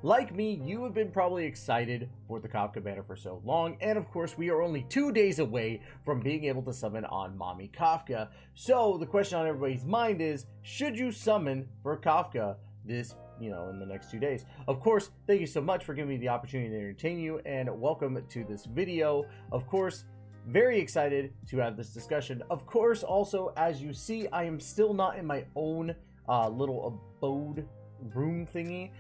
Like me, you have been probably excited for the Kafka banner for so long, and of course we are only 2 days away from being able to summon on Mommy Kafka. So the question on everybody's mind is, should you summon for Kafka this, in the next 2 days? Of course, thank you so much for giving me the opportunity to entertain you, and welcome to this video. Of course, very excited to have this discussion. Of course, also, as you see, I am still not in my own little abode room thingy.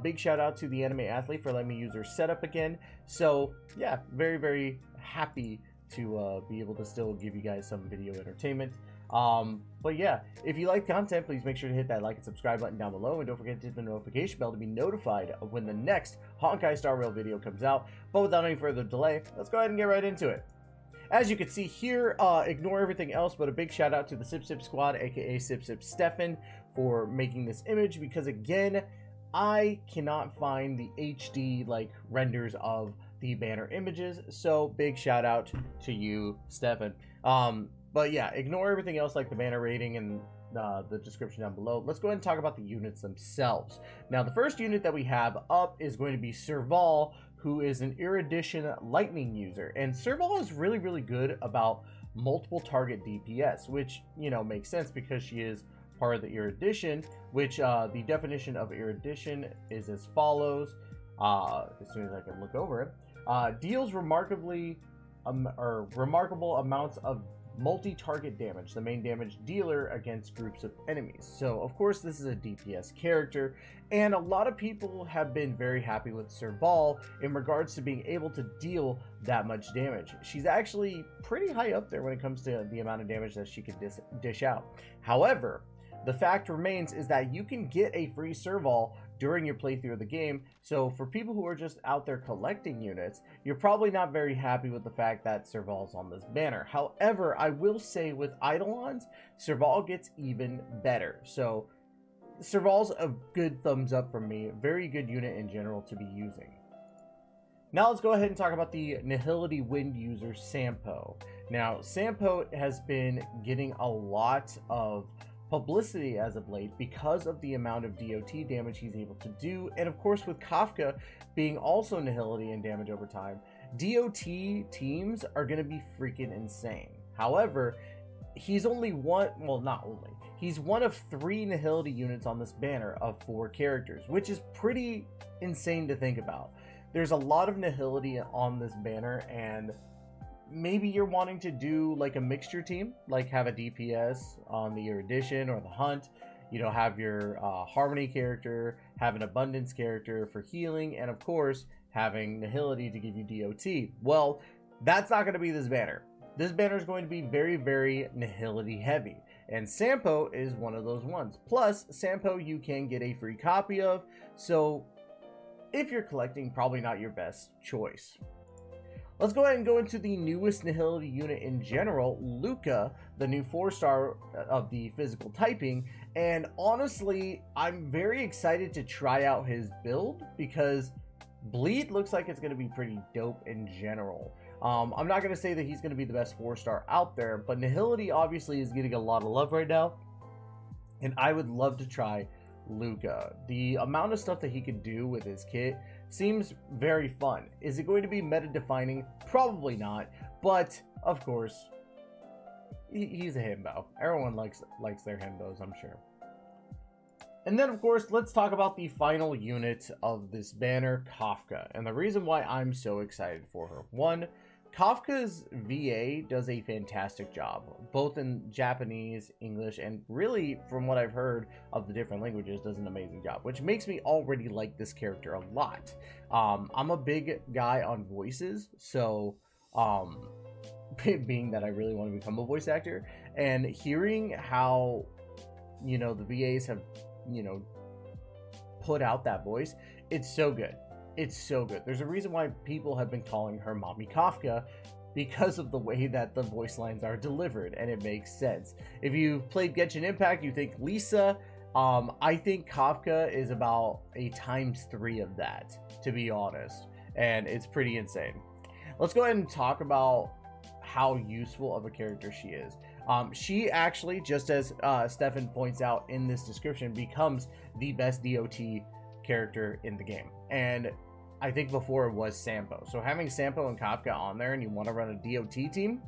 Big shout out to the anime athlete for letting me use her setup again. So yeah, very happy to be able to still give you guys some video entertainment. But yeah, if you like content, please make sure to hit that like and subscribe button down below, and don't forget to hit the notification bell to be notified of when the next Honkai Star Rail video comes out. But without any further delay, let's go ahead and get right into it. As you can see here, ignore everything else, but a big shout out to the Sip Squad, aka Sip Stefan, for making this image, because again, I cannot find the HD renders of the banner images, so big shout out to you, Stefan. But yeah, ignore everything else like the banner rating and the description down below. Let's go ahead and talk about the units themselves. Now, the first unit that we have up is going to be Serval, who is an Erudition Lightning user, and Serval is really good about multiple target DPS, which makes sense because she is part of the Erudition, which the definition of Erudition is as follows. As soon as I can look over it, deals remarkable amounts of multi-target damage, the main damage dealer against groups of enemies. So of course this is a DPS character, and a lot of people have been very happy with Serval in regards to being able to deal that much damage. She's actually pretty high up there when it comes to the amount of damage that she can dish out. However, the fact remains is that you can get a free Serval during your playthrough of the game. So for people who are just out there collecting units, you're probably not very happy with the fact that Serval's on this banner. However, I will say with Eidolons, Serval gets even better. So Serval's a good thumbs up from me. Very good unit in general to be using. Now let's go ahead and talk about the Nihility Wind user, Sampo. Now, Sampo has been getting a lot of publicity as of late because of the amount of DOT damage he's able to do, and of course with Kafka being also nihility and damage over time, DOT teams are going to be freaking insane. However, he's only one, well, not only, he's one of 3 nihility units on this banner of 4 characters, which is pretty insane to think about. There's a lot of nihility on this banner, and maybe you're wanting to do like a mixture team, like have a DPS on the Erudition or the Hunt, have your Harmony character, have an Abundance character for healing, and of course having Nihility to give you DOT. Well, that's not going to be this banner. This banner is going to be very Nihility heavy, and Sampo is one of those ones. Plus, Sampo you can get a free copy of, so if you're collecting, probably not your best choice. Let's go ahead and go into the newest Nihility unit in general, Luca, the new 4-star of the physical typing. And honestly, I'm very excited to try out his build because Bleed looks like it's going to be pretty dope in general. I'm not going to say that he's going to be the best 4-star out there, but Nihility obviously is getting a lot of love right now, and I would love to try Luca. The amount of stuff that he could do with his kit seems very fun. Is it going to be meta defining? Probably not, but of course he's a himbo. Everyone likes their himbos, I'm sure. And then of course, let's talk about the final unit of this banner, Kafka, and the reason why I'm so excited for her. One, Kafka's VA does a fantastic job, both in Japanese, English, and really, from what I've heard of the different languages, does an amazing job, which makes me already like this character a lot. I'm a big guy on voices, so being that I really want to become a voice actor, and hearing how, the VAs have, put out that voice, it's so good. It's so good. There's a reason why people have been calling her Mommy Kafka, because of the way that the voice lines are delivered, and it makes sense. If you've played Genshin Impact, you think Lisa. I think Kafka is about a ×3 of that, to be honest, and it's pretty insane. Let's go ahead and talk about how useful of a character she is. She actually, just as Stefan points out in this description, becomes the best DOT character in the game. And I think before it was Sampo. So having Sampo and Kafka on there and you want to run a DOT team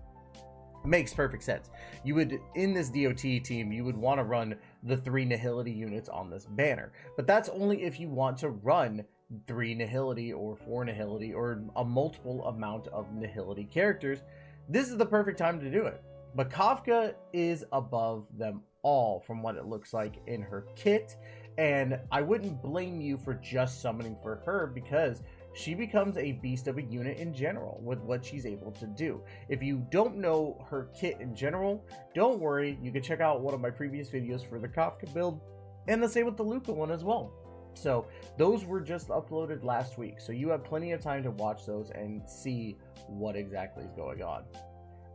makes perfect sense. You would, in this DOT team, you would want to run the 3 Nihility units on this banner. But that's only if you want to run 3 Nihility or 4 Nihility or a multiple amount of Nihility characters. This is the perfect time to do it. But Kafka is above them all from what it looks like in her kit. And I wouldn't blame you for just summoning for her, because she becomes a beast of a unit in general with what she's able to do. If you don't know her kit in general, don't worry. You can check out one of my previous videos for the Kafka build, and the same with the Luca one as well. So those were just uploaded last week. So you have plenty of time to watch those and see what exactly is going on.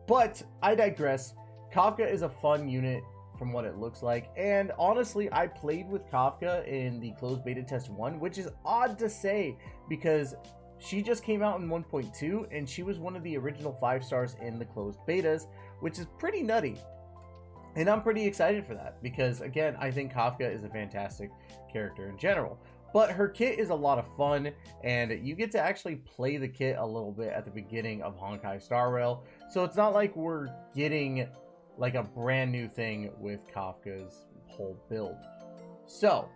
But I digress. Kafka is a fun unit from what it looks like, and honestly I played with Kafka in the closed beta test 1, which is odd to say because she just came out in 1.2 and she was one of the original 5 stars in the closed betas, which is pretty nutty. And I'm pretty excited for that because, again, I think Kafka is a fantastic character in general. But her kit is a lot of fun, and you get to actually play the kit a little bit at the beginning of Honkai Star Rail. So it's not like we're getting like a brand new thing with Kafka's whole build. So,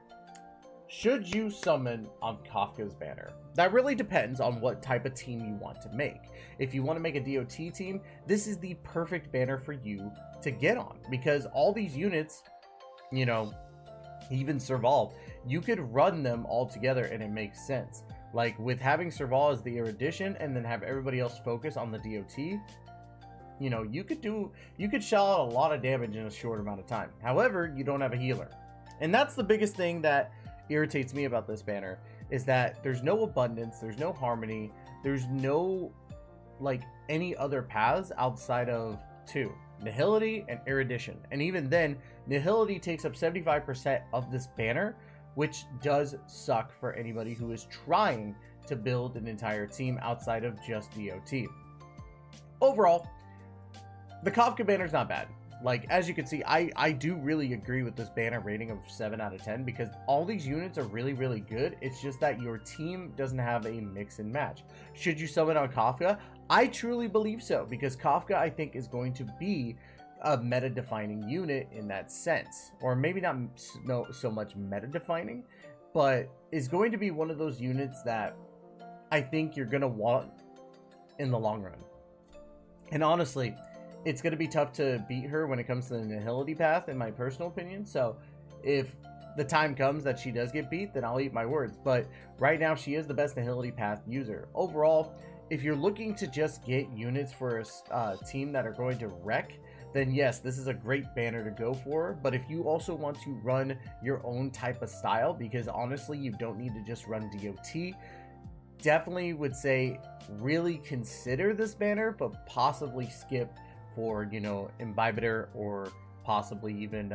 should you summon on Kafka's banner? That really depends on what type of team you want to make. If you want to make a DOT team, this is the perfect banner for you to get on, because all these units, you know, even Serval, you could run them all together and it makes sense. Like with having Serval as the erudition and then have everybody else focus on the DOT, you know, you could shell out a lot of damage in a short amount of time. However, you don't have a healer. And that's the biggest thing that irritates me about this banner, is that there's no abundance, there's no harmony, there's no like any other paths outside of 2, Nihility and erudition. And even then, Nihility takes up 75% of this banner, which does suck for anybody who is trying to build an entire team outside of just DOT. Overall, the Kafka banner is not bad. Like, as you can see, I do really agree with this banner rating of 7 out of 10 because all these units are really, really good. It's just that your team doesn't have a mix and match. Should you summon on Kafka? I truly believe so, because Kafka, I think, is going to be a meta-defining unit in that sense. Or maybe not so much meta-defining, but is going to be one of those units that I think you're going to want in the long run. And honestly, it's going to be tough to beat her when it comes to the Nihility path, in my personal opinion. So if the time comes that she does get beat, then I'll eat my words. But right now, she is the best Nihility path user. Overall, if you're looking to just get units for a team that are going to wreck, then yes, this is a great banner to go for. But if you also want to run your own type of style, because honestly, you don't need to just run DOT, definitely would say really consider this banner, but possibly skip for, you know, Imbibitor or possibly even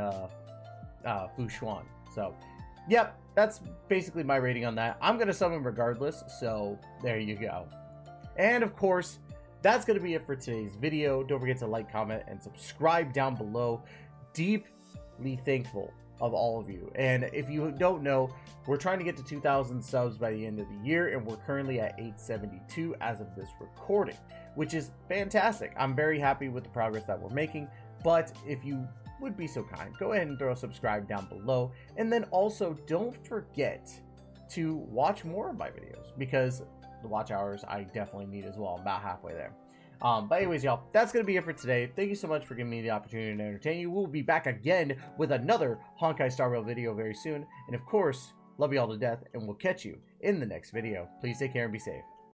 Fushuan. So, yep, that's basically my rating on that. I'm going to summon regardless, so there you go. And of course, that's going to be it for today's video. Don't forget to like, comment, and subscribe down below. Deeply thankful of all of you. And if you don't know, we're trying to get to 2,000 subs by the end of the year, and we're currently at 872 as of this recording, which is fantastic. I'm very happy with the progress that we're making. But if you would be so kind, go ahead and throw a subscribe down below. And then also don't forget to watch more of my videos, because the watch hours I definitely need as well. I'm about halfway there. But anyways, y'all, that's going to be it for today. Thank you so much for giving me the opportunity to entertain you. We'll be back again with another Honkai Star Rail video very soon. And of course, love you all to death, and we'll catch you in the next video. Please take care and be safe.